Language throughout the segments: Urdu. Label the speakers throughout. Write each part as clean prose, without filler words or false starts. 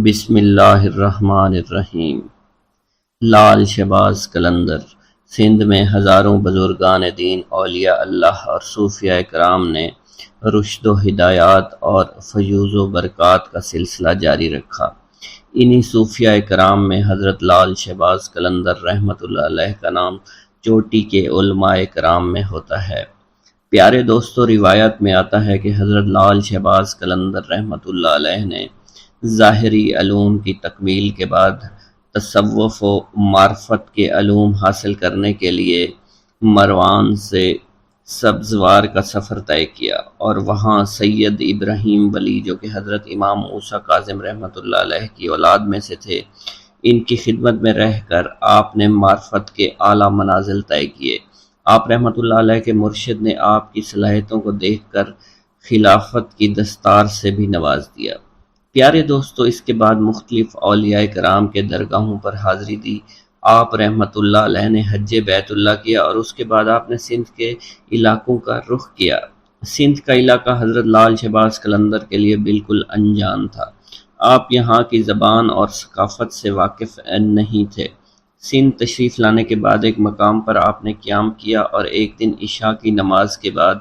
Speaker 1: بسم اللہ الرحمن الرحیم۔ لال شہباز قلندر۔ سندھ میں ہزاروں بزرگان دین، اولیاء اللہ اور صوفیاء کرام نے رشد و ہدایات اور فیوض و برکات کا سلسلہ جاری رکھا۔ انہی صوفیاء کرام میں حضرت لال شہباز قلندر رحمۃ اللہ علیہ کا نام چوٹی کے علماء کرام میں ہوتا ہے۔ پیارے دوستو، روایت میں آتا ہے کہ حضرت لال شہباز قلندر رحمۃ اللہ علیہ نے ظاہری علوم کی تکمیل کے بعد تصوف و معرفت کے علوم حاصل کرنے کے لیے مروان سے سبزوار کا سفر طے کیا اور وہاں سید ابراہیم ولی، جو کہ حضرت امام موسیٰ کاظم رحمۃ اللہ علیہ کی اولاد میں سے تھے، ان کی خدمت میں رہ کر آپ نے معرفت کے اعلیٰ منازل طے کیے۔ آپ رحمۃ اللہ علیہ کے مرشد نے آپ کی صلاحیتوں کو دیکھ کر خلافت کی دستار سے بھی نواز دیا۔ پیارے دوستو، اس کے بعد مختلف اولیاء کرام کے درگاہوں پر حاضری دی۔ آپ رحمۃ اللہ علیہ نے حج بیت اللہ کیا اور اس کے بعد آپ نے سندھ کے علاقوں کا رخ کیا۔ سندھ کا علاقہ حضرت لال شہباز قلندر کے لیے بالکل انجان تھا۔ آپ یہاں کی زبان اور ثقافت سے واقف نہیں تھے۔ سندھ تشریف لانے کے بعد ایک مقام پر آپ نے قیام کیا اور ایک دن عشاء کی نماز کے بعد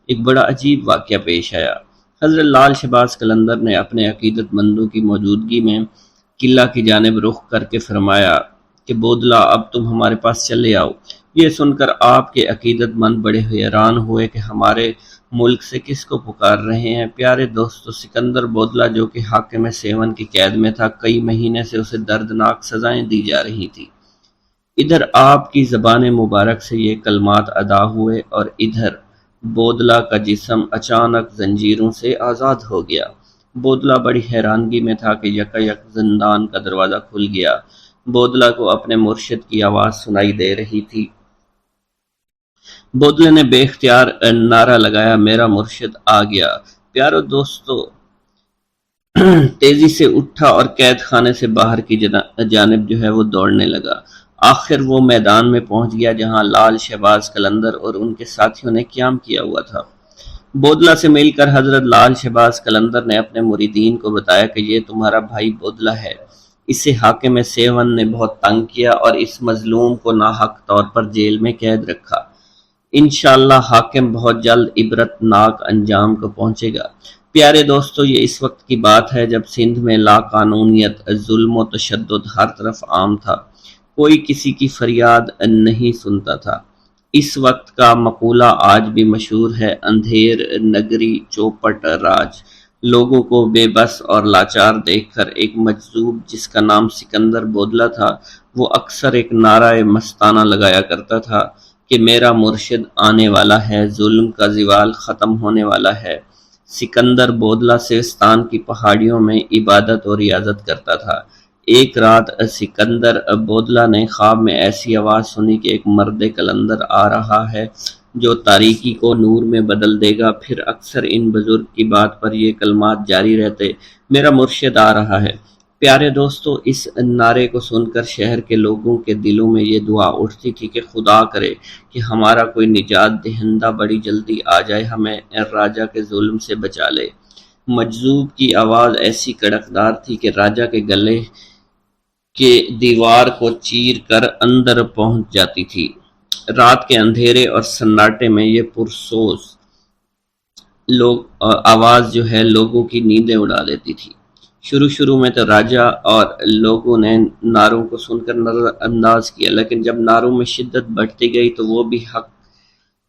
Speaker 1: ایک بڑا عجیب واقعہ پیش آیا۔ حضرت لال شہباز قلندر نے اپنے عقیدت مندوں کی موجودگی میں قلعہ کی جانب رخ کر کے فرمایا کہ بودلا، اب تم ہمارے پاس چلے آؤ۔ یہ سن کر آپ کے عقیدت مند بڑے حیران ہوئے کہ ہمارے ملک سے کس کو پکار رہے ہیں۔ پیارے دوستو، سکندر بودلا، جو کہ حاکم سیون کی قید میں تھا، کئی مہینے سے اسے دردناک سزائیں دی جا رہی تھی۔ ادھر آپ کی زبان مبارک سے یہ کلمات ادا ہوئے اور ادھر بودلا کا جسم اچانک زنجیروں سے آزاد ہو گیا۔ بودلا بڑی حیرانگی میں تھا کہ یکایک زندان کا دروازہ کھل گیا۔ بودلا کو اپنے مرشد کی آواز سنائی دے رہی تھی۔ بودلے نے بے اختیار نعرہ لگایا، میرا مرشد آ گیا۔ پیارے دوستو، تیزی سے اٹھا اور قید خانے سے باہر کی جانب وہ دوڑنے لگا۔ آخر وہ میدان میں پہنچ گیا جہاں لال شہباز قلندر اور ان کے ساتھیوں نے قیام کیا ہوا تھا۔ بودلا سے مل کر حضرت لال شہباز قلندر نے اپنے مریدین کو بتایا کہ یہ تمہارا بھائی بودلا ہے۔ اسے حاکم سیون نے بہت تنگ کیا اور اس مظلوم کو ناحق طور پر جیل میں قید رکھا۔ انشاءاللہ حاکم بہت جلد عبرت ناک انجام کو پہنچے گا۔ پیارے دوستو، یہ اس وقت کی بات ہے جب سندھ میں لا قانونیت، ظلم و تشدد ہر طرف عام تھا۔ کوئی کسی کی فریاد نہیں سنتا تھا۔ اس وقت کا مقولہ آج بھی مشہور ہے، اندھیر نگری چوپٹ راج۔ لوگوں کو بے بس اور لاچار دیکھ کر ایک مجذوب جس کا نام سکندر بودلا تھا، وہ اکثر ایک نعرہ مستانہ لگایا کرتا تھا کہ میرا مرشد آنے والا ہے، ظلم کا زوال ختم ہونے والا ہے۔ سکندر بودلا سیستان کی پہاڑیوں میں عبادت اور ریاضت کرتا تھا۔ ایک رات سکندر بودلا نے خواب میں ایسی آواز سنی کہ ایک مرد قلندر آ رہا ہے جو تاریکی کو نور میں بدل دے گا۔ پھر اکثر ان بزرگ کی بات پر یہ کلمات جاری رہتے، میرا مرشد آ رہا ہے۔ پیارے دوستو، اس نعرے کو سن کر شہر کے لوگوں کے دلوں میں یہ دعا اٹھتی تھی کہ خدا کرے کہ ہمارا کوئی نجات دہندہ بڑی جلدی آ جائے، ہمیں راجہ کے ظلم سے بچا لے۔ مجذوب کی آواز ایسی کڑکدار تھی کہ راجہ کے گلے کے دیوار کو چیر کر اندر پہنچ جاتی تھی۔ رات کے اندھیرے اور سناٹے میں یہ پرسوز آواز لوگوں کی نیندیں اڑا دیتی تھی۔ شروع میں تو راجہ اور لوگوں نے نعروں کو سن کر نظر انداز کیا، لیکن جب نعروں میں شدت بڑھتی گئی تو وہ بھی حق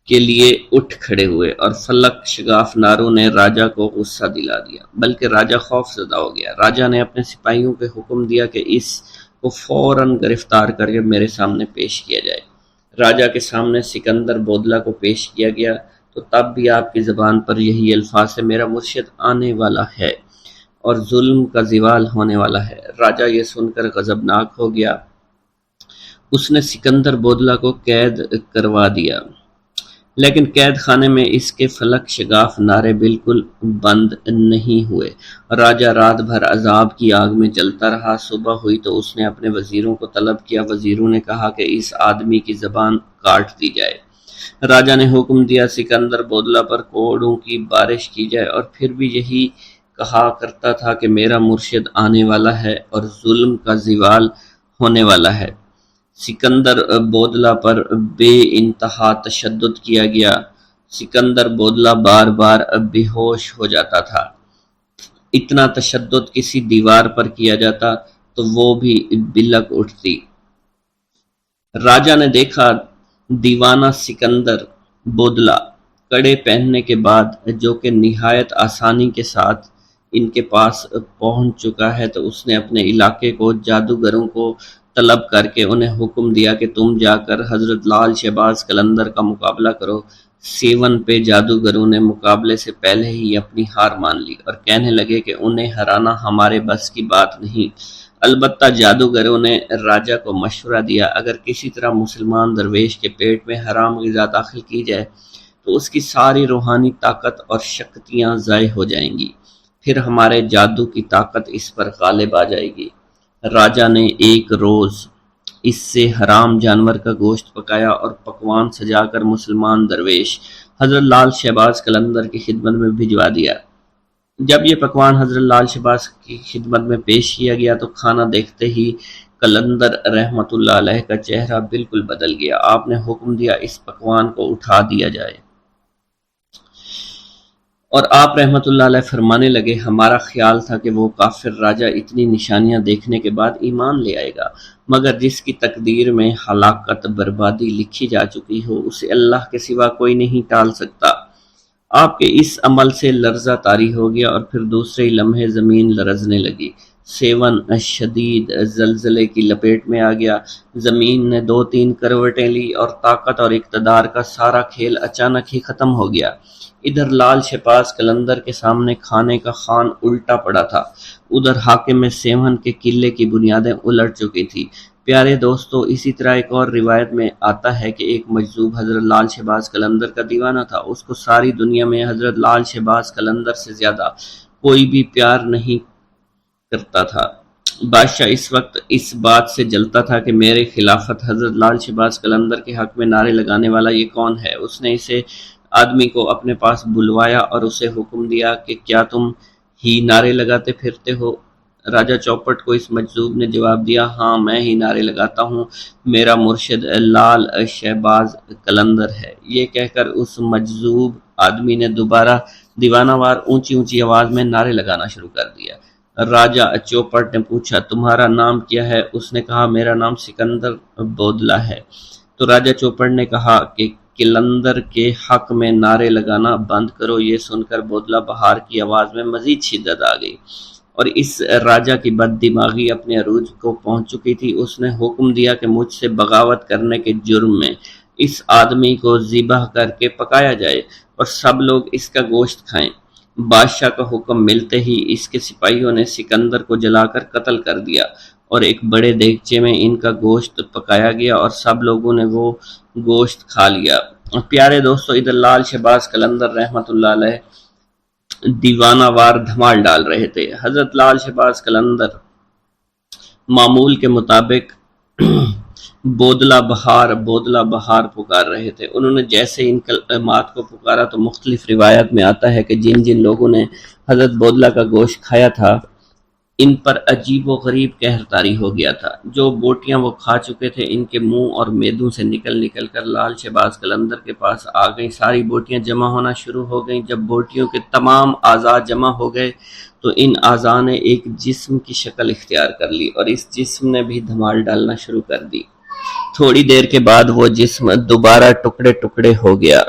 Speaker 1: کے لیے اٹھ کھڑے ہوئے اور فلک شگاف نعروں نے راجہ کو غصہ دلا دیا، بلکہ راجہ خوف زدہ ہو گیا۔ راجہ نے اپنے سپاہیوں کو حکم دیا کہ اس کو فوراً گرفتار کر کے میرے سامنے پیش کیا جائے۔ راجہ کے سامنے سکندر بودلا کو پیش کیا گیا تو تب بھی آپ کی زبان پر یہی الفاظ سے میرا مرشد آنے والا ہے اور ظلم کا زوال ہونے والا ہے۔ راجہ یہ سن کر غضبناک ہو گیا۔ اس نے سکندر بودلا کو قید کروا دیا، لیکن قید خانے میں اس کے فلک شگاف نعرے بالکل بند نہیں ہوئے۔ راجہ رات بھر عذاب کی آگ میں جلتا رہا۔ صبح ہوئی تو اس نے اپنے وزیروں کو طلب کیا۔ وزیروں نے کہا کہ اس آدمی کی زبان کاٹ دی جائے۔ راجہ نے حکم دیا سکندر بودلا پر کوڑوں کی بارش کی جائے، اور پھر بھی یہی کہا کرتا تھا کہ میرا مرشد آنے والا ہے اور ظلم کا زوال ہونے والا ہے۔ سکندر بودلہ پر بے انتہا تشدد کیا گیا۔ سکندر بودلہ بار بار بے ہوش ہو جاتا تھا۔ اتنا تشدد کسی دیوار پر کیا جاتا تو وہ بھی بلک اٹھتی۔ راجا نے دیکھا دیوانہ سکندر بودلہ کڑے پہننے کے بعد جو کہ نہایت آسانی کے ساتھ ان کے پاس پہنچ چکا ہے، تو اس نے اپنے علاقے کو جادوگروں کو طلب کر کے انہیں حکم دیا کہ تم جا کر حضرت لال شہباز قلندر کا مقابلہ کرو۔ 7 پہ جادوگروں نے مقابلے سے پہلے ہی اپنی ہار مان لی اور کہنے لگے کہ انہیں ہرانا ہمارے بس کی بات نہیں۔ البتہ جادوگروں نے راجا کو مشورہ دیا اگر کسی طرح مسلمان درویش کے پیٹ میں حرام غذا داخل کی جائے تو اس کی ساری روحانی طاقت اور شکتیاں ضائع ہو جائیں گی، پھر ہمارے جادو کی طاقت اس پر غالب آ جائے گی۔ راجا نے ایک روز اس سے حرام جانور کا گوشت پکایا اور پکوان سجا کر مسلمان درویش حضرت لال شہباز قلندر کی خدمت میں بھجوا دیا۔ جب یہ پکوان حضرت لال شہباز کی خدمت میں پیش کیا گیا تو کھانا دیکھتے ہی قلندر رحمت اللہ علیہ کا چہرہ بالکل بدل گیا۔ آپ نے حکم دیا اس پکوان کو اٹھا دیا جائے، اور آپ رحمت اللہ علیہ فرمانے لگے ہمارا خیال تھا کہ وہ کافر راجہ اتنی نشانیاں دیکھنے کے بعد ایمان لے آئے گا، مگر جس کی تقدیر میں ہلاکت بربادی لکھی جا چکی ہو اسے اللہ کے سوا کوئی نہیں ٹال سکتا۔ آپ کے اس عمل سے لرزہ طاری ہو گیا اور پھر دوسرے ہی لمحے زمین لرزنے لگی۔ 7 شدید زلزلے کی لپیٹ میں آ گیا۔ زمین نے 2-3 کروٹیں لی اور طاقت اور اقتدار کا سارا کھیل اچانک ہی ختم ہو گیا۔ ادھر لال شہباز قلندر کے سامنے کھانے کا خوان الٹا پڑا تھا، ادھر حاکم 7 کے قلعے کی بنیادیں الٹ چکی تھی۔ پیارے دوستو، اسی طرح ایک اور روایت میں آتا ہے کہ ایک مجذوب حضرت لال شہباز قلندر کا دیوانہ تھا۔ اس کو ساری دنیا میں حضرت لال شہباز قلندر سے زیادہ کوئی بھی پیار نہیں کرتا تھا۔ بادشاہ اس وقت اس بات سے جلتا تھا کہ میرے خلافت حضرت لال شہباز قلندر کے حق میں نعرے لگانے والا یہ کون ہے۔ اس نے اسے آدمی کو اپنے پاس بلوایا اور اسے حکم دیا کہ کیا تم ہی نعرے لگاتے پھرتے ہو؟ راجہ چوپٹ کو اس مجذوب نے جواب دیا، ہاں میں ہی نعرے لگاتا ہوں، میرا مرشد لال شہباز قلندر ہے۔ یہ کہہ کر اس مجذوب آدمی نے دوبارہ دیوانہ وار اونچی اونچی آواز میں نعرے لگانا شروع کر دیا۔ راجہ چوپٹ نے پوچھا تمہارا نام کیا ہے؟ اس نے کہا میرا نام سکندر بودلہ ہے۔ تو راجہ چوپٹ نے کہا کہ قلندر کے حق میں نعرے لگانا بند کرو۔ یہ سن کر بودلہ بہار کی آواز میں مزید شدت آ گئی اور اس راجہ کی بد دماغی اپنے عروج کو پہنچ چکی تھی۔ اس نے حکم دیا کہ مجھ سے بغاوت کرنے کے جرم میں اس آدمی کو ذبح کر کے پکایا جائے اور سب لوگ اس کا گوشت کھائیں۔ بادشاہ کا حکم ملتے ہی اس کے سپاہیوں نے سکندر کو جلا کر قتل کر دیا اور ایک بڑے دیگچے میں ان کا گوشت پکایا گیا اور سب لوگوں نے وہ گوشت کھا لیا۔ پیارے دوستو، ادھر لال شہباز قلندر رحمت اللہ علیہ دیوانہ وار دھمال ڈال رہے تھے۔ حضرت لال شہباز قلندر معمول کے مطابق بودلہ بہار پکار رہے تھے۔ انہوں نے جیسے ان کلمات کو پکارا تو مختلف روایات میں آتا ہے کہ جن جن لوگوں نے حضرت بودلہ کا گوشت کھایا تھا ان پر عجیب و غریب قہر طاری ہو گیا تھا۔ جو بوٹیاں وہ کھا چکے تھے ان کے منہ اور میدوں سے نکل کر لال شہباز قلندر کے پاس آ گئیں۔ ساری بوٹیاں جمع ہونا شروع ہو گئیں۔ جب بوٹیوں کے تمام اعضاء جمع ہو گئے تو ان اعضاء نے ایک جسم کی شکل اختیار کر لی اور اس جسم نے بھی دھمال ڈالنا شروع کر دی۔ تھوڑی دیر کے بعد وہ جسم دوبارہ ٹکڑے ٹکڑے ہو گیا۔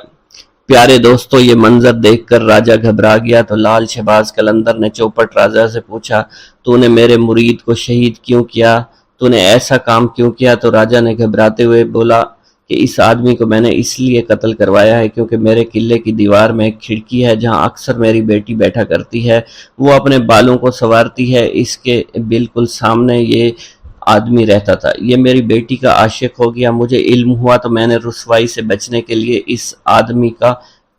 Speaker 1: پیارے دوستو، یہ منظر دیکھ کر راجہ گھبرا گیا تو لال شہباز قلندر نے چوپٹ راجہ سے پوچھا تو نے میرے مرید کو شہید کیوں کیا؟ تو نے ایسا کام کیوں کیا؟ تو راجہ نے گھبراتے ہوئے بولا کہ اس آدمی کو میں نے اس لیے قتل کروایا ہے کیونکہ میرے قلعے کی دیوار میں ایک کھڑکی ہے جہاں اکثر میری بیٹی بیٹھا کرتی ہے، وہ اپنے بالوں کو سنوارتی ہے، اس کے بالکل سامنے یہ آدمی رہتا تھا۔ یہ میری بیٹی کا عاشق ہو گیا، مجھے علم ہوا تو میں نے رسوائی سے بچنے کے لیے اس آدمی کا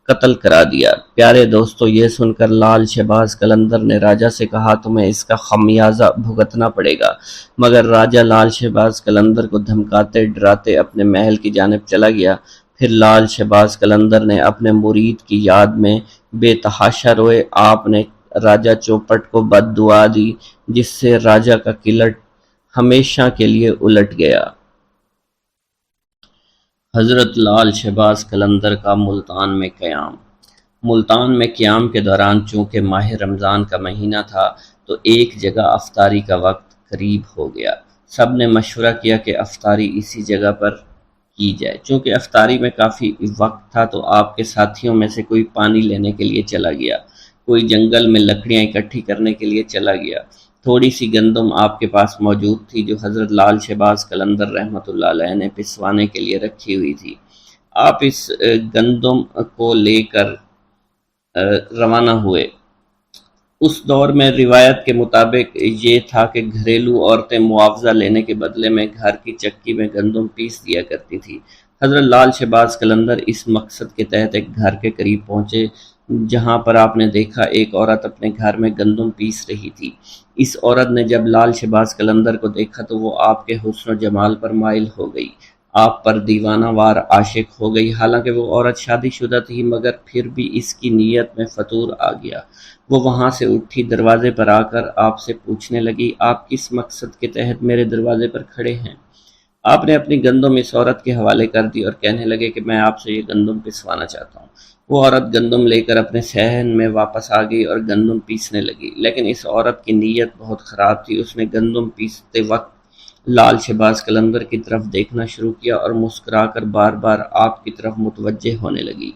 Speaker 1: قتل کرا دیا۔ پیارے دوستو، یہ سن کر لال شہباز قلندر نے راجہ سے کہا تمہیں اس کا خمیازہ بھگتنا پڑے گا، مگر راجہ لال شہباز قلندر کو دھمکاتے ڈراتے اپنے محل کی جانب چلا گیا۔ پھر لال شہباز قلندر نے اپنے مرید کی یاد میں بے تحاشا روئے۔ آپ نے راجہ چوپٹ کو بد دعا دی، جس سے راجہ کا کلٹ ہمیشہ کے لیے الٹ گیا۔ حضرت لال شہباز قلندر کا ملتان میں قیام۔ ملتان میں قیام کے دوران چونکہ ماہ رمضان کا مہینہ تھا تو ایک جگہ افطاری کا وقت قریب ہو گیا۔ سب نے مشورہ کیا کہ افطاری اسی جگہ پر کی جائے۔ چونکہ افطاری میں کافی وقت تھا تو آپ کے ساتھیوں میں سے کوئی پانی لینے کے لیے چلا گیا، کوئی جنگل میں لکڑیاں اکٹھی کرنے کے لیے چلا گیا۔ تھوڑی سی گندم آپ کے پاس موجود تھی جو حضرت لال شہباز قلندر رحمۃ اللہ علیہ نے پسوانے کے لیے رکھی ہوئی تھی۔ آپ اس گندم کو لے کر روانہ ہوئے۔ اس دور میں روایت کے مطابق یہ تھا کہ گھریلو عورتیں معاوضہ لینے کے بدلے میں گھر کی چکی میں گندم پیس دیا کرتی تھی۔ حضرت لال شہباز قلندر اس مقصد کے تحت ایک گھر کے قریب پہنچے جہاں پر آپ نے دیکھا ایک عورت اپنے گھر میں گندم پیس رہی تھی۔ اس عورت نے جب لال شہباز قلندر کو دیکھا تو وہ آپ کے حسن و جمال پر مائل ہو گئی، آپ پر دیوانہ وار عاشق ہو گئی۔ حالانکہ وہ عورت شادی شدہ تھی مگر پھر بھی اس کی نیت میں فطور آ گیا۔ وہ وہاں سے اٹھی، دروازے پر آ کر آپ سے پوچھنے لگی، آپ کس مقصد کے تحت میرے دروازے پر کھڑے ہیں؟ آپ نے اپنی گندم اس عورت کے حوالے کر دی اور کہنے لگے کہ میں آپ سے یہ گندم پسوانا چاہتا ہوں۔ وہ عورت گندم لے کر اپنے صحن میں واپس آ گئی اور گندم پیسنے لگی، لیکن اس عورت کی نیت بہت خراب تھی۔ اس نے گندم پیستے وقت لال شہباز قلندر کی طرف دیکھنا شروع کیا اور مسکرا کر بار بار آپ کی طرف متوجہ ہونے لگی۔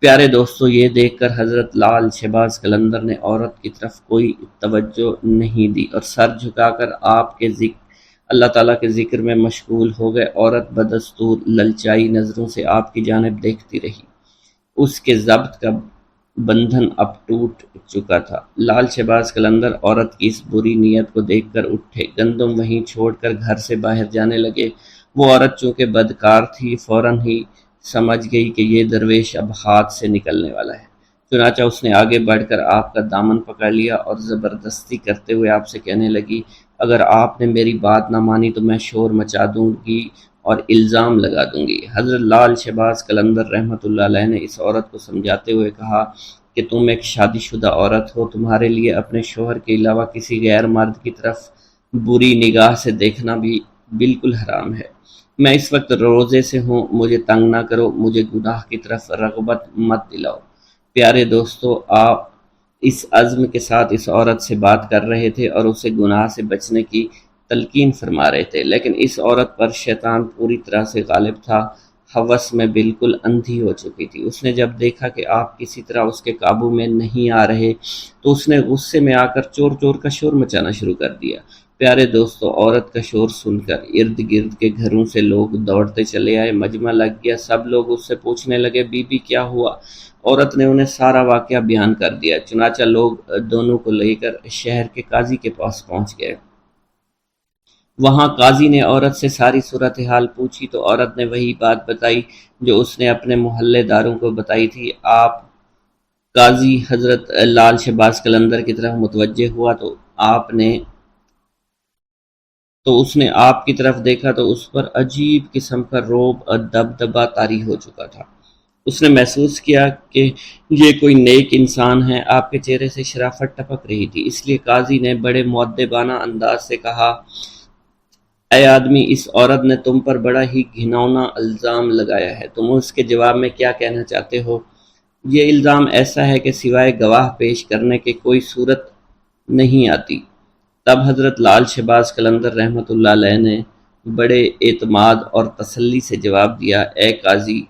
Speaker 1: پیارے دوستو، یہ دیکھ کر حضرت لال شہباز قلندر نے عورت کی طرف کوئی توجہ نہیں دی اور سر جھکا کر آپ کے اللہ تعالیٰ کے ذکر میں مشغول ہو گئے۔ عورت بدستور للچائی نظروں سے آپ کی جانب دیکھتی رہی۔ اس کے ضبط کا بندھن اب ٹوٹ چکا تھا۔ لال شہباز قلندر عورت کی اس بری نیت کو دیکھ کر اٹھے، گندم وہیں چھوڑ کر گھر سے باہر جانے لگے۔ وہ عورت چونکہ بدکار تھی فوراً ہی سمجھ گئی کہ یہ درویش اب ہاتھ سے نکلنے والا ہے۔ چنانچہ اس نے آگے بڑھ کر آپ کا دامن پکڑ لیا اور زبردستی کرتے ہوئے آپ سے کہنے لگی، اگر آپ نے میری بات نہ مانی تو میں شور مچا دوں گی اور الزام لگا دوں گی۔ حضرت لال شہباز قلندر رحمۃ اللہ علیہ نے اس عورت کو سمجھاتے ہوئے کہا کہ تم ایک شادی شدہ عورت ہو، تمہارے لیے اپنے شوہر کے علاوہ کسی غیر مرد کی طرف بری نگاہ سے دیکھنا بھی بالکل حرام ہے۔ میں اس وقت روزے سے ہوں، مجھے تنگ نہ کرو، مجھے گناہ کی طرف رغبت مت دلاؤ۔ پیارے دوستو، آپ اس عزم کے ساتھ اس عورت سے بات کر رہے تھے اور اسے گناہ سے بچنے کی تلقین فرما رہے تھے، لیکن اس عورت پر شیطان پوری طرح سے غالب تھا، ہوس میں بالکل اندھی ہو چکی تھی۔ اس نے جب دیکھا کہ آپ کسی طرح اس کے قابو میں نہیں آ رہے تو اس نے غصے میں آ کر چور چور کا شور مچانا شروع کر دیا۔ پیارے دوستو، عورت کا شور سن کر ارد گرد کے گھروں سے لوگ دوڑتے چلے آئے، مجمع لگ گیا، سب لوگ اس سے پوچھنے لگے، بی بی کیا ہوا؟ عورت نے انہیں سارا واقعہ بیان کر دیا۔ چنانچہ لوگ دونوں کو لے کر شہر کے قاضی کے پاس پہنچ گئے۔ وہاں قاضی نے عورت سے ساری صورتحال پوچھی تو عورت نے وہی بات بتائی جو اس نے اپنے محلے داروں کو بتائی تھی۔ قاضی حضرت لال شہباز قلندر کی طرف متوجہ ہوا تو اس نے آپ کی طرف دیکھا تو اس پر عجیب قسم کا رعب اور دبدبہ طاری ہو چکا تھا۔ اس نے محسوس کیا کہ یہ کوئی نیک انسان ہے۔ آپ کے چہرے سے شرافت ٹپک رہی تھی، اس لیے قاضی نے بڑے مؤدبانہ انداز سے کہا، اے آدمی، اس عورت نے تم پر بڑا ہی گھناؤنا الزام لگایا ہے، تم اس کے جواب میں کیا کہنا چاہتے ہو؟ یہ الزام ایسا ہے کہ سوائے گواہ پیش کرنے کے کوئی صورت نہیں آتی۔ تب حضرت لال شہباز قلندر رحمۃ اللہ علیہ نے بڑے اعتماد اور تسلی سے جواب دیا، اے قاضی،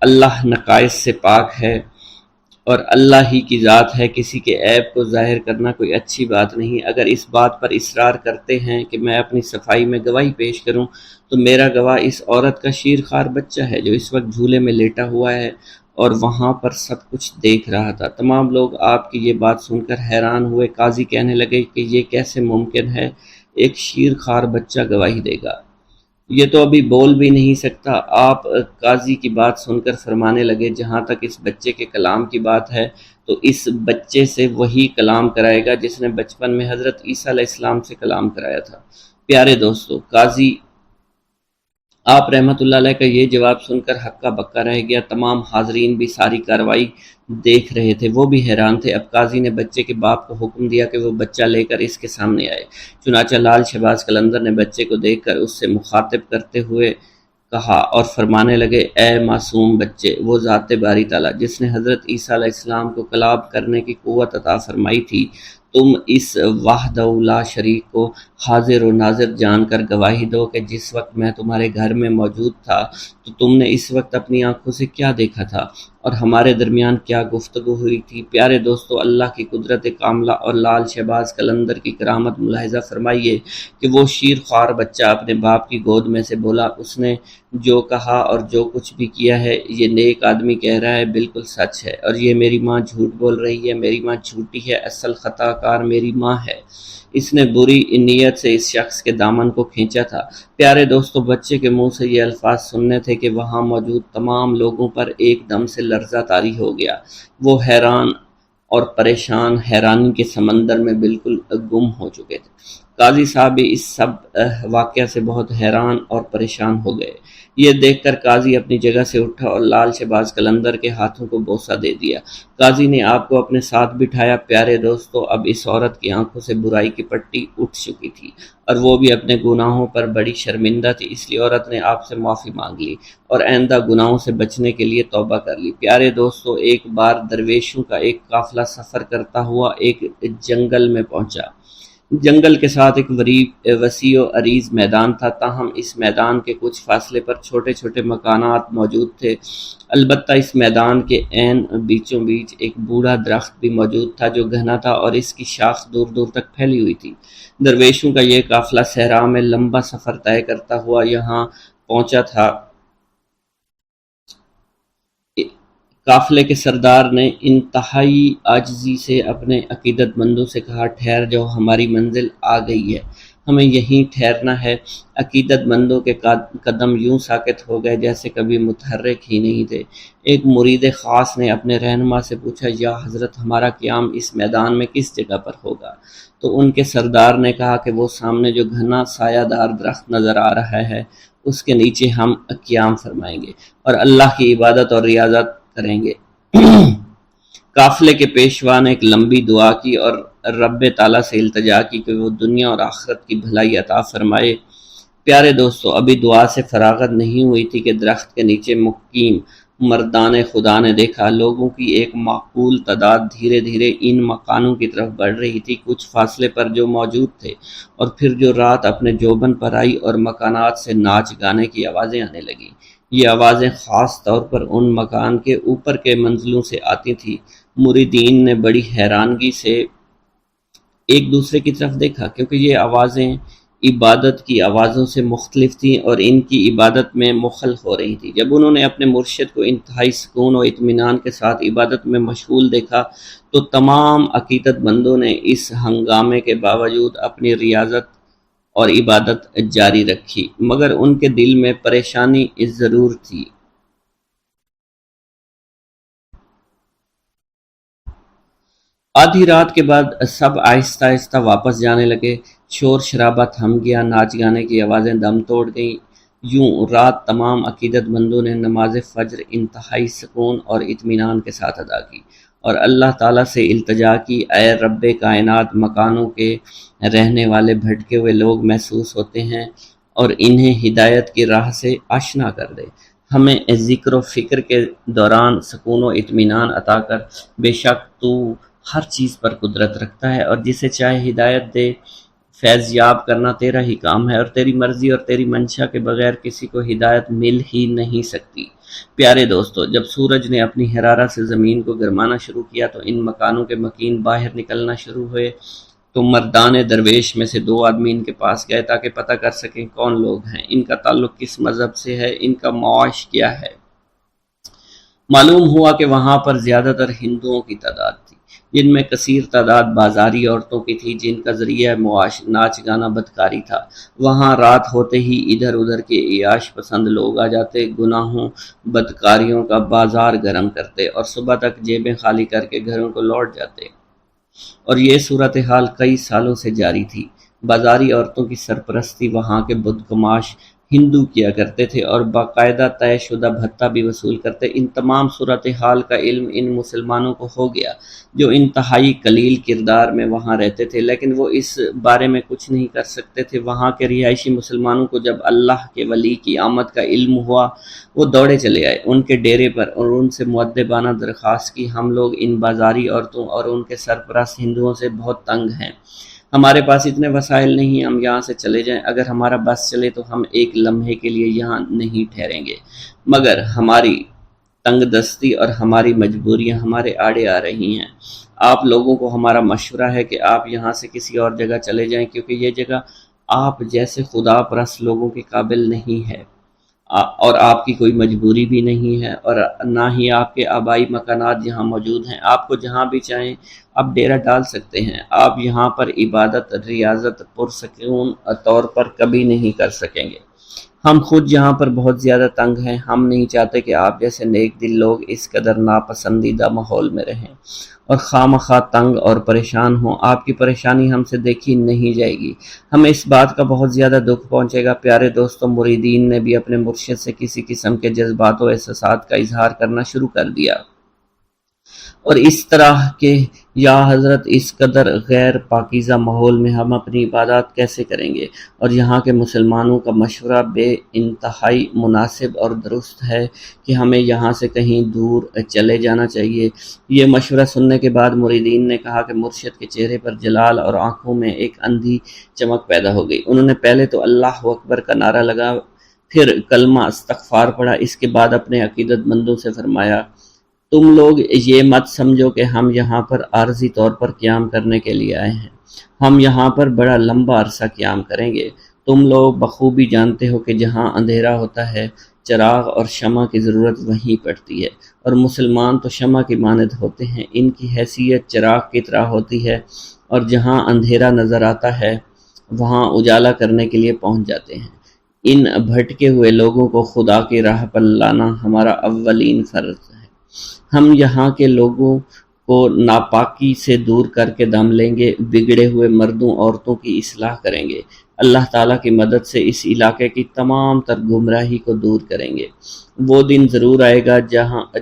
Speaker 1: اللہ نقائص سے پاک ہے اور اللہ ہی کی ذات ہے، کسی کے عیب کو ظاہر کرنا کوئی اچھی بات نہیں۔ اگر اس بات پر اصرار کرتے ہیں کہ میں اپنی صفائی میں گواہی پیش کروں تو میرا گواہ اس عورت کا شیرخوار بچہ ہے جو اس وقت جھولے میں لیٹا ہوا ہے اور وہاں پر سب کچھ دیکھ رہا تھا۔ تمام لوگ آپ کی یہ بات سن کر حیران ہوئے۔ قاضی کہنے لگے کہ یہ کیسے ممکن ہے، ایک شیرخوار بچہ گواہی دے گا؟ یہ تو ابھی بول بھی نہیں سکتا۔ آپ قاضی کی بات سن کر فرمانے لگے، جہاں تک اس بچے کے کلام کی بات ہے تو اس بچے سے وہی کلام کرائے گا جس نے بچپن میں حضرت عیسیٰ علیہ السلام سے کلام کرایا تھا۔ پیارے دوستو، قاضی آپ رحمۃ اللہ علیہ کا یہ جواب سن کر ہکا بکا رہ گیا۔ تمام حاضرین بھی ساری کارروائی دیکھ رہے تھے، وہ بھی حیران تھے۔ اب قاضی نے بچے کے باپ کو حکم دیا کہ وہ بچہ لے کر اس کے سامنے آئے۔ چنانچہ لال شہباز قلندر نے بچے کو دیکھ کر اس سے مخاطب کرتے ہوئے کہا اور فرمانے لگے، اے معصوم بچے، وہ ذات باری تعالیٰ جس نے حضرت عیسیٰ علیہ السلام کو کلام کرنے کی قوت عطا فرمائی تھی، تم اس وحدہ لا شریک کو حاضر و ناظر جان کر گواہی دو کہ جس وقت میں تمہارے گھر میں موجود تھا تو تم نے اس وقت اپنی آنکھوں سے کیا دیکھا تھا اور ہمارے درمیان کیا گفتگو ہوئی تھی۔ پیارے دوستو، اللہ کی قدرت کاملہ اور لال شہباز قلندر کی کرامت ملاحظہ فرمائیے کہ وہ شیر خوار بچہ اپنے باپ کی گود میں سے بولا، اس نے جو کہا اور جو کچھ بھی کیا ہے یہ نیک آدمی کہہ رہا ہے بالکل سچ ہے، اور یہ میری ماں جھوٹ بول رہی ہے، میری ماں جھوٹی ہے، اصل خطا کار میری ماں ہے۔ اس نے بری نیت سے اس شخص کے دامن کو کھینچا تھا۔ پیارے دوستو، بچے کے منہ سے یہ الفاظ سننے تھے کہ وہاں موجود تمام لوگوں پر ایک دم سے لرزہ طاری ہو گیا۔ وہ حیران اور پریشان حیرانی کے سمندر میں بالکل گم ہو چکے تھے۔ قاضی صاحب بھی اس سب واقعہ سے بہت حیران اور پریشان ہو گئے۔ یہ دیکھ کر قاضی اپنی جگہ سے اٹھا اور لال شہباز قلندر کے ہاتھوں کو بوسہ دے دیا۔ قاضی نے آپ کو اپنے ساتھ بٹھایا۔ پیارے دوستو، اب اس عورت کی آنکھوں سے برائی کی پٹی اٹھ چکی تھی اور وہ بھی اپنے گناہوں پر بڑی شرمندہ تھی، اس لیے عورت نے آپ سے معافی مانگ لی اور آئندہ گناہوں سے بچنے کے لیے توبہ کر لی۔ پیارے دوستو، ایک بار درویشوں کا ایک قافلہ سفر کرتا ہوا ایک جنگل میں پہنچا۔ جنگل کے ساتھ ایک وسیع و عریض میدان تھا، تاہم اس میدان کے کچھ فاصلے پر چھوٹے چھوٹے مکانات موجود تھے۔ البتہ اس میدان کے عین بیچوں بیچ ایک بوڑھا درخت بھی موجود تھا جو گھنا تھا اور اس کی شاخ دور دور تک پھیلی ہوئی تھی۔ درویشوں کا یہ قافلہ صحرا میں لمبا سفر طے کرتا ہوا یہاں پہنچا تھا۔ قافلے کے سردار نے انتہائی عاجزی سے اپنے عقیدت مندوں سے کہا، ٹھہر جاؤ، ہماری منزل آ گئی ہے، ہمیں یہیں ٹھہرنا ہے۔ عقیدت مندوں کے قدم یوں ساکت ہو گئے جیسے کبھی متحرک ہی نہیں تھے۔ ایک مرید خاص نے اپنے رہنما سے پوچھا، یا حضرت، ہمارا قیام اس میدان میں کس جگہ پر ہوگا؟ تو ان کے سردار نے کہا کہ وہ سامنے جو گھنا سایہ دار درخت نظر آ رہا ہے اس کے نیچے ہم قیام فرمائیں گے اور اللہ کی عبادت اور ریاضت کریں گے۔ قافلے کے پیشوا نے ایک لمبی دعا کی اور رب تعالیٰ سے التجا کی کہ وہ دنیا اور آخرت کی بھلائی عطا فرمائے۔ پیارے دوستو، ابھی دعا سے فراغت نہیں ہوئی تھی کہ درخت کے نیچے مقیم مردان خدا نے دیکھا لوگوں کی ایک معقول تعداد دھیرے دھیرے ان مکانوں کی طرف بڑھ رہی تھی، کچھ فاصلے پر جو موجود تھے، اور پھر جو رات اپنے جوبن پر آئی اور مکانات سے ناچ گانے کی آوازیں آنے لگیں۔ یہ آوازیں خاص طور پر ان مکان کے اوپر کے منزلوں سے آتی تھیں۔ مریدین نے بڑی حیرانگی سے ایک دوسرے کی طرف دیکھا کیونکہ یہ آوازیں عبادت کی آوازوں سے مختلف تھیں اور ان کی عبادت میں مخل ہو رہی تھیں۔ جب انہوں نے اپنے مرشد کو انتہائی سکون و اطمینان کے ساتھ عبادت میں مشغول دیکھا تو تمام عقیدت مندوں نے اس ہنگامے کے باوجود اپنی ریاضت اور عبادت جاری رکھی، مگر ان کے دل میں پریشانی ضرور تھی۔ آدھی رات کے بعد سب آہستہ آہستہ واپس جانے لگے، شور شرابہ تھم گیا، ناچ گانے کی آوازیں دم توڑ گئیں۔ یوں رات تمام عقیدت مندوں نے نماز فجر انتہائی سکون اور اطمینان کے ساتھ ادا کی اور اللہ تعالیٰ سے التجا کی، اے رب کائنات، مکانوں کے رہنے والے بھٹکے ہوئے لوگ محسوس ہوتے ہیں اور انہیں ہدایت کی راہ سے آشنا کر دے، ہمیں ذکر و فکر کے دوران سکون و اطمینان عطا کر، بے شک تو ہر چیز پر قدرت رکھتا ہے اور جسے چاہے ہدایت دے۔ فیض یاب کرنا تیرا ہی کام ہے اور تیری مرضی اور تیری منشا کے بغیر کسی کو ہدایت مل ہی نہیں سکتی۔ پیارے دوستو، جب سورج نے اپنی حرارت سے زمین کو گرمانا شروع کیا تو ان مکانوں کے مکین باہر نکلنا شروع ہوئے۔ تو مردان درویش میں سے دو آدمی ان کے پاس گئے تاکہ پتہ کر سکیں کون لوگ ہیں، ان کا تعلق کس مذہب سے ہے، ان کا معاش کیا ہے۔ معلوم ہوا کہ وہاں پر زیادہ تر ہندوؤں کی تعداد تھی، جن میں کثیر تعداد بازاری عورتوں کی تھی جن کا ذریعہ معاش ناچ گانا بدکاری تھا۔ وہاں رات ہوتے ہی ادھر ادھر کے عیاش پسند لوگ آ جاتے، گناہوں بدکاریوں کا بازار گرم کرتے اور صبح تک جیبیں خالی کر کے گھروں کو لوٹ جاتے، اور یہ صورتحال کئی سالوں سے جاری تھی۔ بازاری عورتوں کی سرپرستی وہاں کے بدگماش ہندو کیا کرتے تھے اور باقاعدہ طے شدہ بھتہ بھی وصول کرتے۔ ان تمام صورتحال کا علم ان مسلمانوں کو ہو گیا جو انتہائی قلیل کردار میں وہاں رہتے تھے، لیکن وہ اس بارے میں کچھ نہیں کر سکتے تھے۔ وہاں کے رہائشی مسلمانوں کو جب اللہ کے ولی کی آمد کا علم ہوا، وہ دوڑے چلے آئے ان کے ڈیرے پر اور ان سے مؤدبانہ درخواست کی، ہم لوگ ان بازاری عورتوں اور ان کے سرپرست ہندوؤں سے بہت تنگ ہیں، ہمارے پاس اتنے وسائل نہیں، ہم یہاں سے چلے جائیں، اگر ہمارا بس چلے تو ہم ایک لمحے کے لیے یہاں نہیں ٹھہریں گے، مگر ہماری تنگ دستی اور ہماری مجبوریاں ہمارے آڑے آ رہی ہیں۔ آپ لوگوں کو ہمارا مشورہ ہے کہ آپ یہاں سے کسی اور جگہ چلے جائیں، کیونکہ یہ جگہ آپ جیسے خدا پرست لوگوں کے قابل نہیں ہے، اور آپ کی کوئی مجبوری بھی نہیں ہے، اور نہ ہی آپ کے آبائی مکانات یہاں موجود ہیں۔ آپ کو جہاں بھی چاہیں آپ ڈیرہ ڈال سکتے ہیں، آپ یہاں پر عبادت ریاضت پرسکون طور پر کبھی نہیں کر سکیں گے۔ ہم خود یہاں پر بہت زیادہ تنگ ہیں، ہم نہیں چاہتے کہ آپ جیسے نیک دل لوگ اس قدر ناپسندیدہ ماحول میں رہیں اور خواہ تنگ اور پریشان ہوں۔ آپ کی پریشانی ہم سے دیکھی نہیں جائے گی، ہمیں اس بات کا بہت زیادہ دکھ پہنچے گا۔ پیارے دوستوں، مریدین نے بھی اپنے مرشد سے کسی قسم کے جذبات و احساسات کا اظہار کرنا شروع کر دیا، اور اس طرح کہ یا حضرت اس قدر غیر پاکیزہ ماحول میں ہم اپنی عبادات کیسے کریں گے، اور یہاں کے مسلمانوں کا مشورہ بے انتہائی مناسب اور درست ہے کہ ہمیں یہاں سے کہیں دور چلے جانا چاہیے۔ یہ مشورہ سننے کے بعد مریدین نے کہا کہ مرشد کے چہرے پر جلال اور آنکھوں میں ایک اندھی چمک پیدا ہو گئی۔ انہوں نے پہلے تو اللہ اکبر کا نعرہ لگا، پھر کلمہ استغفار پڑھا، اس کے بعد اپنے عقیدت مندوں سے فرمایا، تم لوگ یہ مت سمجھو کہ ہم یہاں پر عارضی طور پر قیام کرنے کے لیے آئے ہیں، ہم یہاں پر بڑا لمبا عرصہ قیام کریں گے۔ تم لوگ بخوبی جانتے ہو کہ جہاں اندھیرا ہوتا ہے چراغ اور شمع کی ضرورت وہیں پڑتی ہے، اور مسلمان تو شمع کی مانند ہوتے ہیں، ان کی حیثیت چراغ کی طرح ہوتی ہے، اور جہاں اندھیرا نظر آتا ہے وہاں اجالا کرنے کے لیے پہنچ جاتے ہیں۔ ان بھٹکے ہوئے لوگوں کو خدا کی راہ پر لانا ہمارا اولین فرض ہے۔ ہم یہاں کے لوگوں کو ناپاکی سے دور کر کے دم لیں گے، بگڑے ہوئے مردوں عورتوں کی اصلاح کریں گے، اللہ تعالیٰ کی مدد سے اس علاقے کی تمام تر گمراہی کو دور کریں گے۔ وہ دن ضرور آئے گا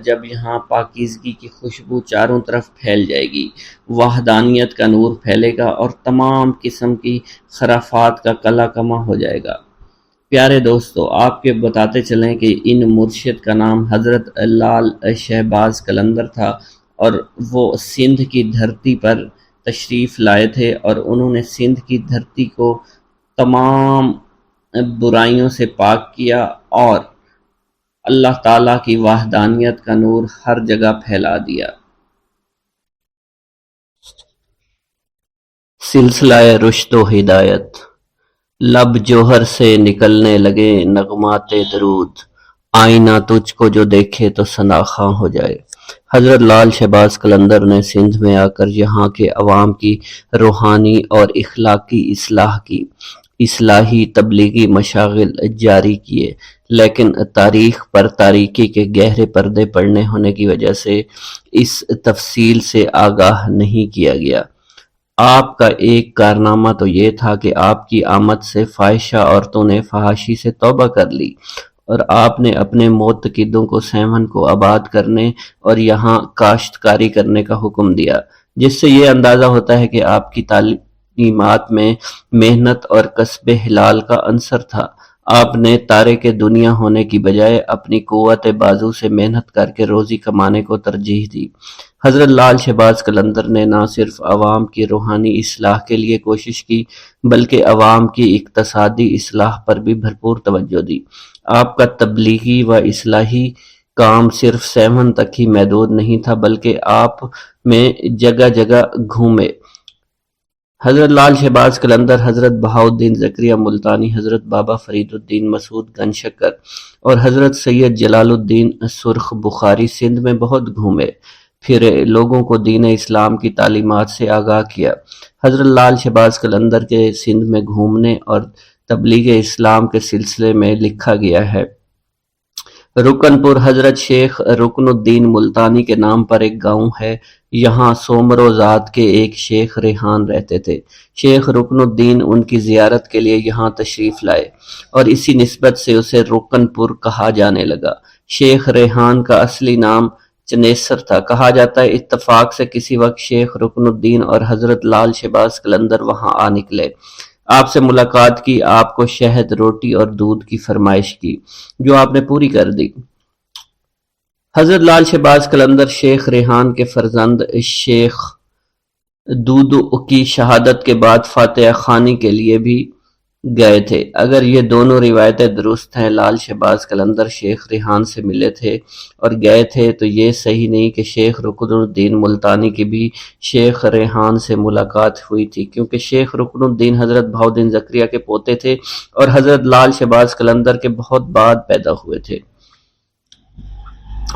Speaker 1: جب یہاں پاکیزگی کی خوشبو چاروں طرف پھیل جائے گی، وحدانیت کا نور پھیلے گا اور تمام قسم کی خرافات کا قلع کما ہو جائے گا۔ پیارے دوستو، آپ کے بتاتے چلیں کہ ان مرشد کا نام حضرت لال شہباز قلندر تھا، اور وہ سندھ کی دھرتی پر تشریف لائے تھے، اور انہوں نے سندھ کی دھرتی کو تمام برائیوں سے پاک کیا اور اللہ تعالیٰ کی وحدانیت کا نور ہر جگہ پھیلا دیا۔ سلسلہ رشد و ہدایت۔ لب جوہر سے نکلنے لگے نغمات درود، آئینہ تجھ کو جو دیکھے تو ثناخواں ہو جائے۔ حضرت لال شہباز قلندر نے سندھ میں آ کر یہاں کے عوام کی روحانی اور اخلاقی اصلاح کی، اصلاحی تبلیغی مشاغل جاری کیے، لیکن تاریخ پر تاریکی کے گہرے پردے پڑنے ہونے کی وجہ سے اس تفصیل سے آگاہ نہیں کیا گیا۔ آپ کا ایک کارنامہ تو یہ تھا کہ آپ کی آمد سے فاحشہ عورتوں نے فحاشی سے توبہ کر لی، اور آپ نے اپنے معتقدوں کو سیون کو آباد کرنے اور یہاں کاشتکاری کرنے کا حکم دیا، جس سے یہ اندازہ ہوتا ہے کہ آپ کی تعلیمات میں محنت اور کسب حلال کا عنصر تھا۔ آپ نے تارک دنیا ہونے کی بجائے اپنی قوت بازو سے محنت کر کے روزی کمانے کو ترجیح دی۔ حضرت لال شہباز قلندر نے نہ صرف عوام کی روحانی اصلاح کے لیے کوشش کی بلکہ عوام کی اقتصادی اصلاح پر بھی بھرپور توجہ دی۔ آپ کا تبلیغی و اصلاحی کام صرف سیون تک ہی محدود نہیں تھا بلکہ آپ میں جگہ جگہ گھومے۔ حضرت لال شہباز قلندر حضرت بہاؤالدین زکریا ملتانی، حضرت بابا فرید الدین مسعود گنج شکر اور حضرت سید جلال الدین سرخ بخاری سندھ میں بہت گھومے پھرے، لوگوں کو دین اسلام کی تعلیمات سے آگاہ کیا۔ حضرت لال شہباز قلندر کے سندھ میں گھومنے اور تبلیغ اسلام کے سلسلے میں لکھا گیا ہے، رکن پور حضرت شیخ رکن الدین ملتانی کے نام پر ایک گاؤں ہے۔ یہاں سومرو ذات کے ایک شیخ ریحان رہتے تھے۔ شیخ رکن الدین ان کی زیارت کے لیے یہاں تشریف لائے اور اسی نسبت سے اسے رکن پور کہا جانے لگا۔ شیخ ریحان کا اصلی نام چنیسر تھا۔ کہا جاتا ہے اتفاق سے کسی وقت شیخ رکن الدین اور حضرت لال شہباز قلندر وہاں آ نکلے۔ آپ سے ملاقات کی، آپ کو شہد، روٹی اور دودھ کی فرمائش کی، جو آپ نے پوری کر دی۔ حضرت لال شہباز قلندر شیخ ریحان کے فرزند شیخ دودو کی شہادت کے بعد فاتحہ خوانی کے لیے بھی گئے تھے۔ اگر یہ دونوں روایتیں درست ہیں، لال شہباز قلندر شیخ ریحان سے ملے تھے اور گئے تھے، تو یہ صحیح نہیں کہ شیخ رکن الدین ملتانی کی بھی شیخ ریحان سے ملاقات ہوئی تھی، کیونکہ شیخ رکن الدین حضرت بہاؤالدین زکریا کے پوتے تھے اور حضرت لال شہباز قلندر کے بہت بعد پیدا ہوئے تھے۔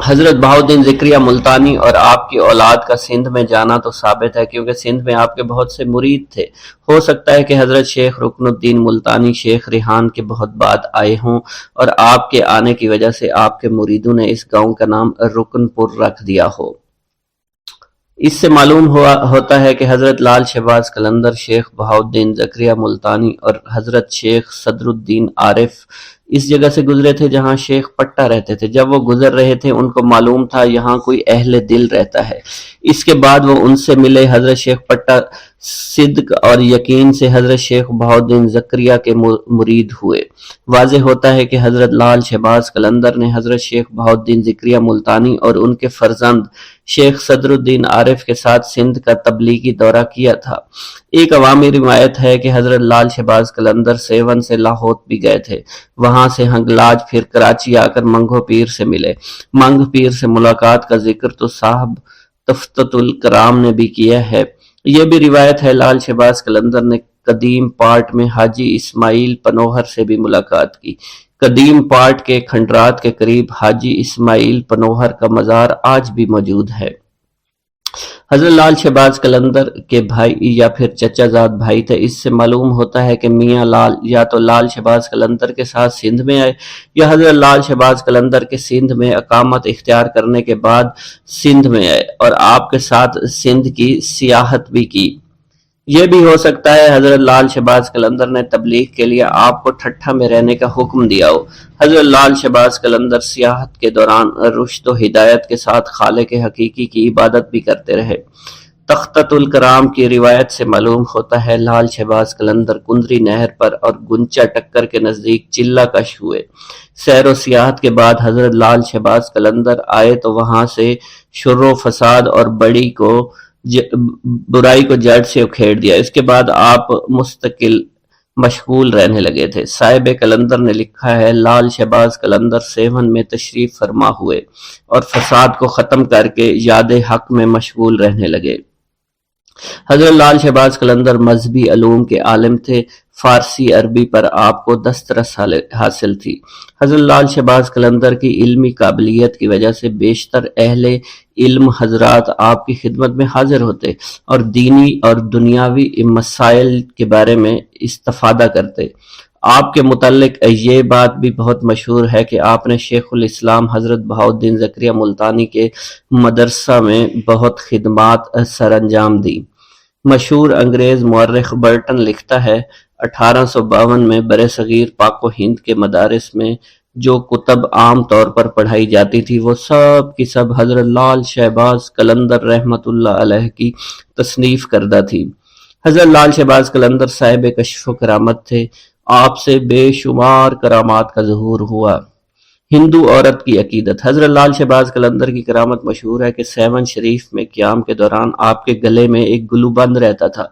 Speaker 1: حضرت بہاؤالدین زکریا ملتانی اور آپ کی اولاد کا سندھ میں جانا تو ثابت ہے، کیونکہ سندھ میں آپ کے بہت سے مرید تھے۔ ہو سکتا ہے کہ حضرت شیخ رکن الدین ملتانی شیخ ریحان کے بہت بعد آئے ہوں اور آپ کے آنے کی وجہ سے آپ کے مریدوں نے اس گاؤں کا نام رکن پور رکھ دیا ہو۔ اس سے معلوم ہوتا ہے کہ حضرت لال شہباز قلندر شیخ بہاؤالدین زکریا ملتانی اور حضرت شیخ صدر الدین عارف اس جگہ سے گزرے تھے جہاں شیخ پٹا رہتے تھے۔ جب وہ گزر رہے تھے ان کو معلوم تھا یہاں کوئی اہل دل رہتا ہے۔ اس کے بعد وہ ان سے ملے۔ حضرت شیخ پٹا صدق اور یقین سے حضرت شیخ بہاؤالدین زکریا کے مرید ہوئے۔ واضح ہوتا ہے کہ حضرت لال شہباز قلندر نے حضرت شیخ بہاؤالدین زکریا ملتانی اور ان کے فرزند شیخ صدر الدین عارف کے ساتھ سندھ کا تبلیغی دورہ کیا تھا۔ ایک عوامی روایت ہے کہ حضرت لال شہباز قلندر سیون سے لاہور بھی گئے تھے، وہاں سے ہنگلاج، پھر کراچی آ کر منگو پیر سے ملے۔ منگ پیر سے ملاقات کا ذکر تو صاحب تفتۃ الکرام نے بھی کیا ہے۔ یہ بھی روایت ہے لال شہباز قلندر نے قدیم پارٹ میں حاجی اسماعیل پنوہر سے بھی ملاقات کی۔ قدیم پارٹ کے کھنڈرات کے قریب حاجی اسماعیل پنوہر کا مزار آج بھی موجود ہے۔ حضرت لال شہباز قلندر کے بھائی یا پھر چچا زاد بھائی تھے۔ اس سے معلوم ہوتا ہے کہ میاں لال یا تو لال شہباز قلندر کے ساتھ سندھ میں آئے یا حضرت لال شہباز قلندر کے سندھ میں اقامت اختیار کرنے کے بعد سندھ میں آئے اور آپ کے ساتھ سندھ کی سیاحت بھی کی۔ یہ بھی ہو سکتا ہے حضرت لال شہباز قلندر نے تبلیغ کے لیے آپ کو ٹھٹھا میں رہنے کا حکم دیا ہو۔ حضرت لال شہباز قلندر سیاحت کے دوران رشد و ہدایت کے ساتھ خالق حقیقی کی عبادت بھی کرتے رہے۔ تفتۃ الکرام کی روایت سے معلوم ہوتا ہے لال شہباز قلندر کندری نہر پر اور گنچا ٹکر کے نزدیک چلہ کش ہوئے۔ سیر و سیاحت کے بعد حضرت لال شہباز قلندر آئے تو وہاں سے شر و فساد اور برائی کو جڑ سے اکھیڑ دیا۔ اس کے بعد آپ مستقل مشغول رہنے لگے تھے۔ صاحب قلندر نے لکھا ہے لال شہباز قلندر سیون میں تشریف فرما ہوئے اور فساد کو ختم کر کے یاد حق میں مشغول رہنے لگے۔ حضرت لال شہباز قلندر مذہبی علوم کے عالم تھے۔ فارسی عربی پر آپ کو دسترس حاصل تھی۔ حضرت لال شہباز قلندر کی علمی قابلیت کی وجہ سے بیشتر اہل علم حضرات آپ کی خدمت میں حاضر ہوتے اور دینی اور دنیاوی مسائل کے بارے میں استفادہ کرتے۔ آپ کے متعلق یہ بات بھی بہت مشہور ہے کہ آپ نے شیخ الاسلام حضرت بہاؤالدین زکریا ملتانی کے مدرسہ میں بہت خدمات سر انجام دی۔ مشہور انگریز مورخ برٹن لکھتا ہے 1852 میں برصغیر پاک و ہند کے مدارس میں جو کتب عام طور پر پڑھائی جاتی تھی وہ سب کی سب حضرت لال شہباز قلندر رحمۃ اللہ علیہ کی تصنیف کردہ تھی۔ حضرت لال شہباز قلندر صاحب کشف و کرامت تھے۔ آپ سے بے شمار کرامات کا ظہور ہوا۔ ہندو عورت کی عقیدت۔ حضرت لال شہباز قلندر کی کرامت مشہور ہے کہ سیون شریف میں قیام کے دوران آپ کے گلے میں ایک گلوبند رہتا تھا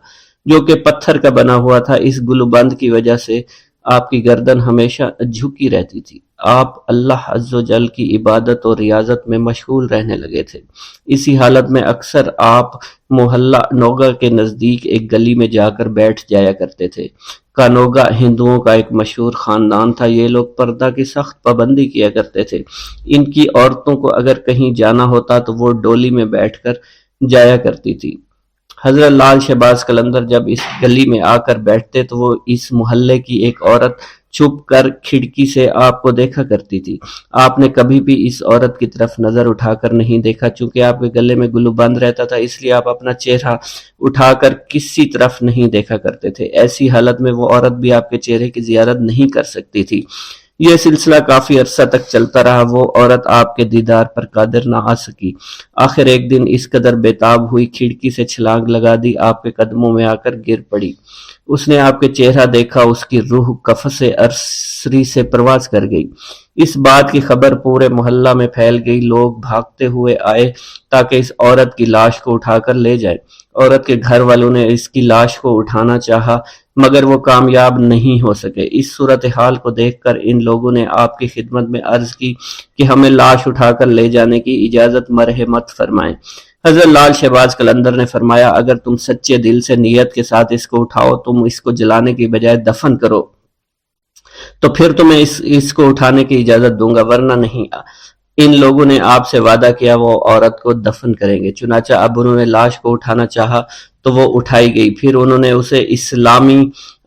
Speaker 1: جو کہ پتھر کا بنا ہوا تھا۔ اس گلوبند کی وجہ سے آپ کی گردن ہمیشہ جھکی رہتی تھی۔ آپ اللہ عز و جل کی عبادت اور ریاضت میں مشغول رہنے لگے تھے۔ اسی حالت میں اکثر آپ محلہ نوگا کے نزدیک ایک گلی میں جا کر بیٹھ جایا کرتے تھے۔ کانوگا ہندوؤں کا ایک مشہور خاندان تھا۔ یہ لوگ پردہ کی سخت پابندی کیا کرتے تھے۔ ان کی عورتوں کو اگر کہیں جانا ہوتا تو وہ ڈولی میں بیٹھ کر جایا کرتی تھی۔ حضرت لال شہباز قلندر جب اس گلی میں آ کر بیٹھتے تو وہ اس محلے کی ایک عورت چھپ کر کھڑکی سے آپ کو دیکھا کرتی تھی۔ آپ نے کبھی بھی اس عورت کی طرف نظر اٹھا کر نہیں دیکھا، چونکہ آپ کے گلے میں گلو بند رہتا تھا، اس لیے آپ اپنا چہرہ اٹھا کر کسی طرف نہیں دیکھا کرتے تھے۔ ایسی حالت میں وہ عورت بھی آپ کے چہرے کی زیارت نہیں کر سکتی تھی۔ یہ سلسلہ کافی عرصہ تک چلتا رہا۔ وہ عورت آپ کے دیدار پر قادر نہ آ سکی۔ آخر ایک دن اس قدر بےتاب ہوئی، کھڑکی سے چھلانگ لگا دی، آپ کے قدموں میں آ کر گر پڑی۔ اس نے آپ کے چہرہ دیکھا، اس کی روح قفس ارسری سے پرواز کر گئی۔ اس بات کی خبر پورے محلہ میں پھیل گئی۔ لوگ بھاگتے ہوئے آئے تاکہ اس عورت کی لاش کو اٹھا کر لے جائے۔ عورت کے گھر والوں نے اس کی لاش کو اٹھانا چاہا مگر وہ کامیاب نہیں ہو سکے۔ اس صورتحال کو دیکھ کر ان لوگوں نے آپ کی خدمت میں عرض کی کہ ہمیں لاش اٹھا کر لے جانے کی اجازت مرحمت فرمائیں۔ حضرت لال شہباز قلندر نے فرمایا، اگر تم سچے دل سے نیت کے ساتھ اس کو اٹھاؤ، تم اس کو جلانے کی بجائے دفن کرو تو پھر تمہیں اس کو اٹھانے کی اجازت دوں گا، ورنہ نہیں۔ ان لوگوں نے آپ سے وعدہ کیا وہ عورت کو دفن کریں گے۔ چنانچہ اب انہوں نے لاش کو اٹھانا چاہا تو وہ اٹھائی گئی۔ پھر انہوں نے اسے اسلامی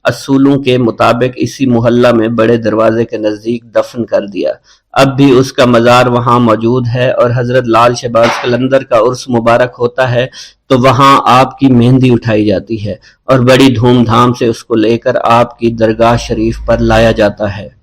Speaker 1: اصولوں کے مطابق اسی محلہ میں بڑے دروازے کے نزدیک دفن کر دیا۔ اب بھی اس کا مزار وہاں موجود ہے، اور حضرت لال شہباز قلندر کا عرس مبارک ہوتا ہے تو وہاں آپ کی مہندی اٹھائی جاتی ہے اور بڑی دھوم دھام سے اس کو لے کر آپ کی درگاہ شریف پر لایا جاتا ہے۔